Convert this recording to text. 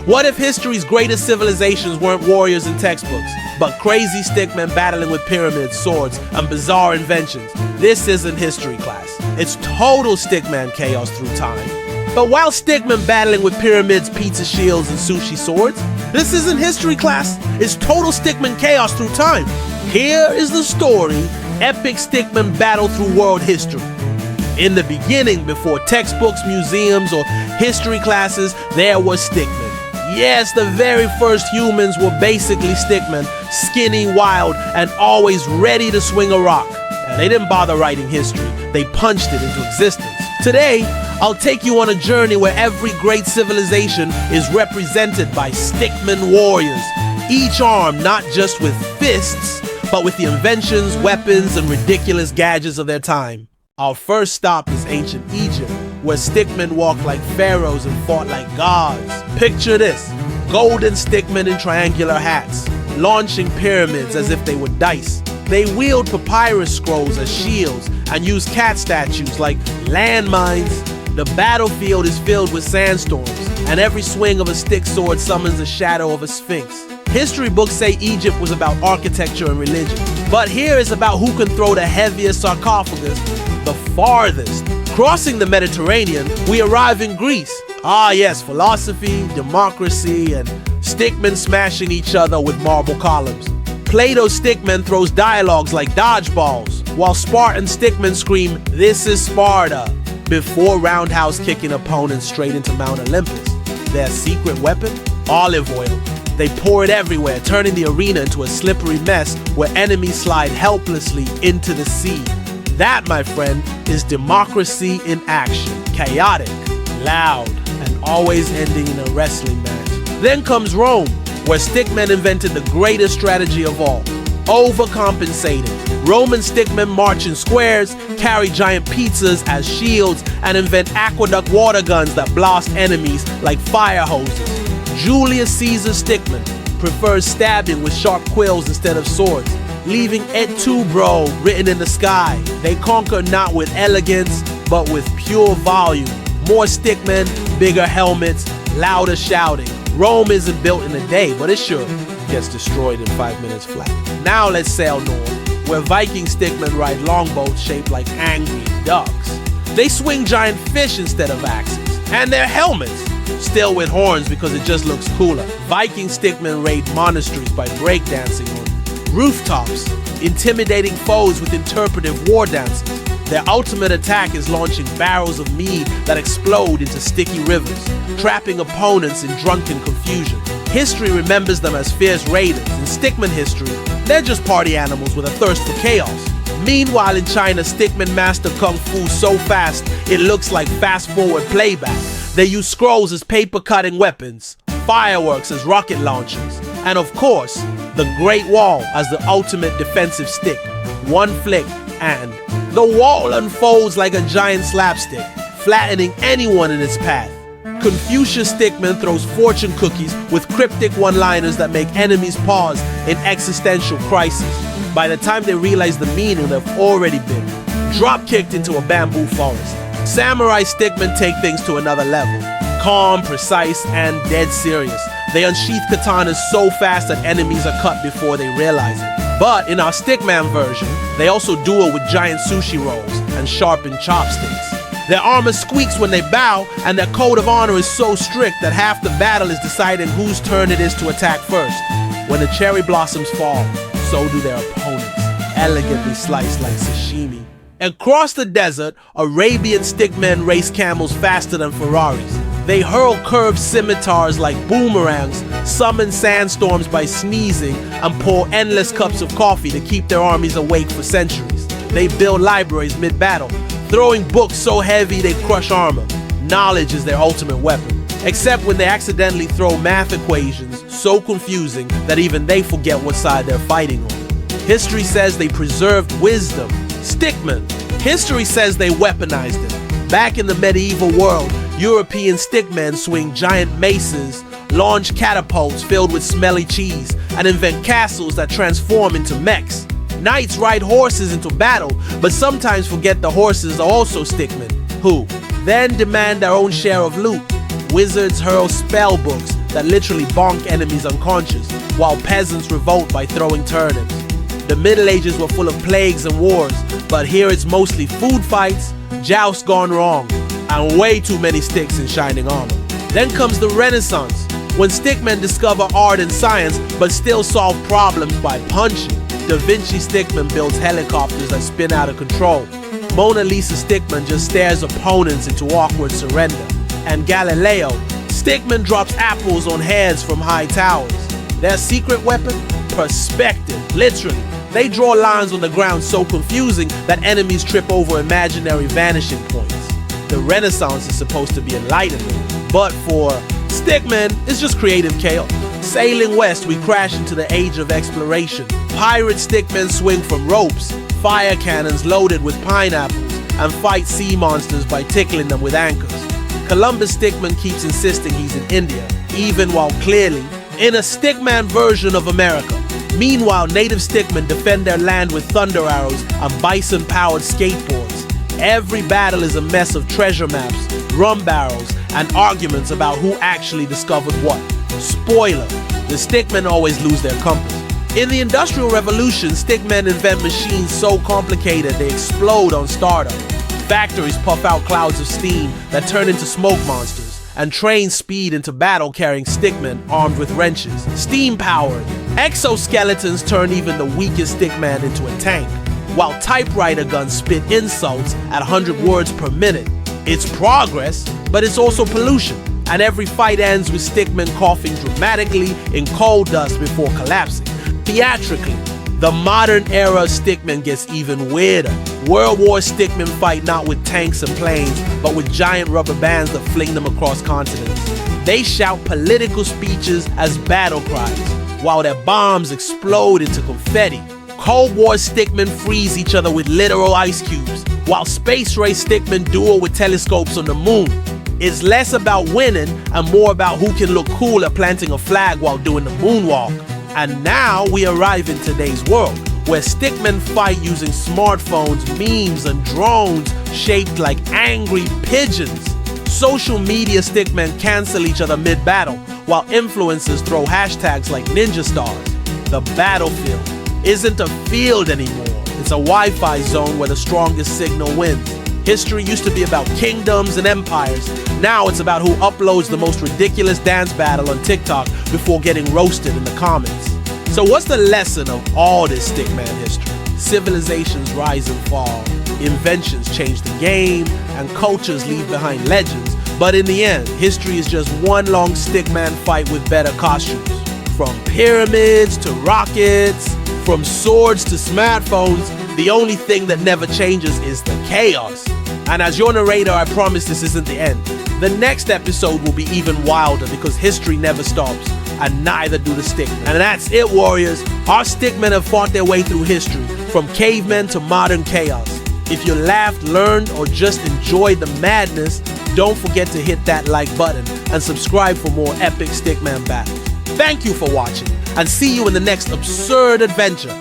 What if history's greatest civilizations weren't warriors in textbooks, but crazy stickmen battling with pyramids, swords, and bizarre inventions? This isn't history class. It's total stickman chaos through time. But while stickmen battling with pyramids, pizza shields, and sushi swords, this isn't history class. It's total stickman chaos through time. Here is the story: epic stickman battle through world history. In the beginning, before textbooks, museums, or history classes, there was stickmen. Yes, the very first humans were basically stickmen, skinny, wild, and always ready to swing a rock. And they didn't bother writing history, they punched it into existence. Today, I'll take you on a journey where every great civilization is represented by stickman warriors, each armed not just with fists, but with the inventions, weapons, and ridiculous gadgets of their time. Our first stop is ancient Egypt, where stickmen walked like pharaohs and fought like gods. Picture this: golden stickmen in triangular hats, launching pyramids as if they were dice. They wield papyrus scrolls as shields and use cat statues like landmines. The battlefield is filled with sandstorms, and every swing of a stick sword summons the shadow of a sphinx. History books say Egypt was about architecture and religion, but here is about who can throw the heaviest sarcophagus the farthest. Crossing the Mediterranean, we arrive in Greece. Ah yes, philosophy, democracy, and stickmen smashing each other with marble columns. Plato's stickmen throws dialogues like dodgeballs, while Spartan stickmen scream, "This is Sparta," before roundhouse kicking opponents straight into Mount Olympus. Their secret weapon? Olive oil. They pour it everywhere, turning the arena into a slippery mess where enemies slide helplessly into the sea. That, my friend, is democracy in action. Chaotic, loud, and always ending in a wrestling match. Then comes Rome, where stickmen invented the greatest strategy of all: overcompensating. Roman stickmen march in squares, carry giant pizzas as shields, and invent aqueduct water guns that blast enemies like fire hoses. Julius Caesar stickmen prefers stabbing with sharp quills instead of swords, leaving "Et tu, bro" written in the sky. They conquer not with elegance, but with pure volume. More stickmen, bigger helmets, louder shouting. Rome isn't built in a day, but it sure gets destroyed in 5 minutes flat. Now let's sail north, where Viking stickmen ride longboats shaped like angry ducks. They swing giant fish instead of axes, and their helmets still with horns because it just looks cooler. Viking stickmen raid monasteries by breakdancing on rooftops, intimidating foes with interpretive war dances. Their ultimate attack is launching barrels of mead that explode into sticky rivers, trapping opponents in drunken confusion. History remembers them as fierce raiders. In stickman history, they're just party animals with a thirst for chaos. Meanwhile, in China, stickmen master kung fu so fast it looks like fast-forward playback. They use scrolls as paper-cutting weapons, fireworks as rocket launchers, and of course, the Great Wall as the ultimate defensive stick. One flick and the wall unfolds like a giant slapstick, flattening anyone in its path. Confucius stickman throws fortune cookies with cryptic one-liners that make enemies pause in existential crisis. By the time they realize the meaning, they've already been drop-kicked into a bamboo forest. Samurai stickmen take things to another level. Calm, precise, and dead serious. They unsheath katanas so fast that enemies are cut before they realize it. But in our stickman version, they also duel with giant sushi rolls and sharpened chopsticks. Their armor squeaks when they bow, and their code of honor is so strict that half the battle is deciding whose turn it is to attack first. When the cherry blossoms fall, so do their opponents, elegantly sliced like sashimi. Across the desert, Arabian stickmen race camels faster than Ferraris. They hurl curved scimitars like boomerangs, summon sandstorms by sneezing, and pour endless cups of coffee to keep their armies awake for centuries. They build libraries mid-battle, throwing books so heavy they crush armor. Knowledge is their ultimate weapon, except when they accidentally throw math equations so confusing that even they forget what side they're fighting on. History says they preserved wisdom. Stickmen. History says they weaponized it. Back in the medieval world, European stickmen swing giant maces, launch catapults filled with smelly cheese, and invent castles that transform into mechs. Knights ride horses into battle, but sometimes forget the horses are also stickmen, who then demand their own share of loot. Wizards hurl spell books, that literally bonk enemies unconscious, while peasants revolt by throwing turnips. The Middle Ages were full of plagues and wars, but here it's mostly food fights, jousts gone wrong, and way too many sticks in shining armor. Then comes the Renaissance, when stickmen discover art and science but still solve problems by punching. Da Vinci stickman builds helicopters that spin out of control. Mona Lisa stickman just stares opponents into awkward surrender. And Galileo, stickman drops apples on heads from high towers. Their secret weapon? Perspective, literally. They draw lines on the ground so confusing that enemies trip over imaginary vanishing points. The Renaissance is supposed to be enlightenment, but for stickmen, it's just creative chaos. Sailing west, we crash into the age of exploration. Pirate stickmen swing from ropes, fire cannons loaded with pineapples, and fight sea monsters by tickling them with anchors. Columbus stickman keeps insisting he's in India, even while clearly in a stickman version of America. Meanwhile, native stickmen defend their land with thunder arrows and bison-powered skateboards. Every battle is a mess of treasure maps, rum barrels, and arguments about who actually discovered what. Spoiler, the stickmen always lose their compass. In the Industrial Revolution, stickmen invent machines so complicated they explode on startup. Factories puff out clouds of steam that turn into smoke monsters, and trains speed into battle carrying stickmen armed with wrenches. Steam-powered, exoskeletons turn even the weakest stickman into a tank, while typewriter guns spit insults at 100 words per minute. It's progress, but it's also pollution, and every fight ends with stickmen coughing dramatically in coal dust before collapsing. Theatrically, the modern era stickmen gets even weirder. World War stickmen fight not with tanks and planes, but with giant rubber bands that fling them across continents. They shout political speeches as battle cries, while their bombs explode into confetti. Cold War stickmen freeze each other with literal ice cubes, while space race stickmen duel with telescopes on the moon. It's less about winning and more about who can look cool at planting a flag while doing the moonwalk. And now we arrive in today's world, where stickmen fight using smartphones, memes, and drones shaped like angry pigeons. Social media stickmen cancel each other mid-battle, while influencers throw hashtags like ninja stars. The battlefield isn't a field anymore. It's a Wi-Fi zone where the strongest signal wins. History used to be about kingdoms and empires. Now it's about who uploads the most ridiculous dance battle on TikTok before getting roasted in the comments. So what's the lesson of all this stickman history? Civilizations rise and fall, inventions change the game, and cultures leave behind legends. But in the end, history is just one long stickman fight with better costumes. From pyramids to rockets, from swords to smartphones, the only thing that never changes is the chaos. And as your narrator, I promise this isn't the end. The next episode will be even wilder because history never stops, and neither do the stickmen. And that's it, warriors. Our stickmen have fought their way through history, from cavemen to modern chaos. If you laughed, learned, or just enjoyed the madness, don't forget to hit that like button and subscribe for more epic stickman battles. Thank you for watching, and see you in the next absurd adventure.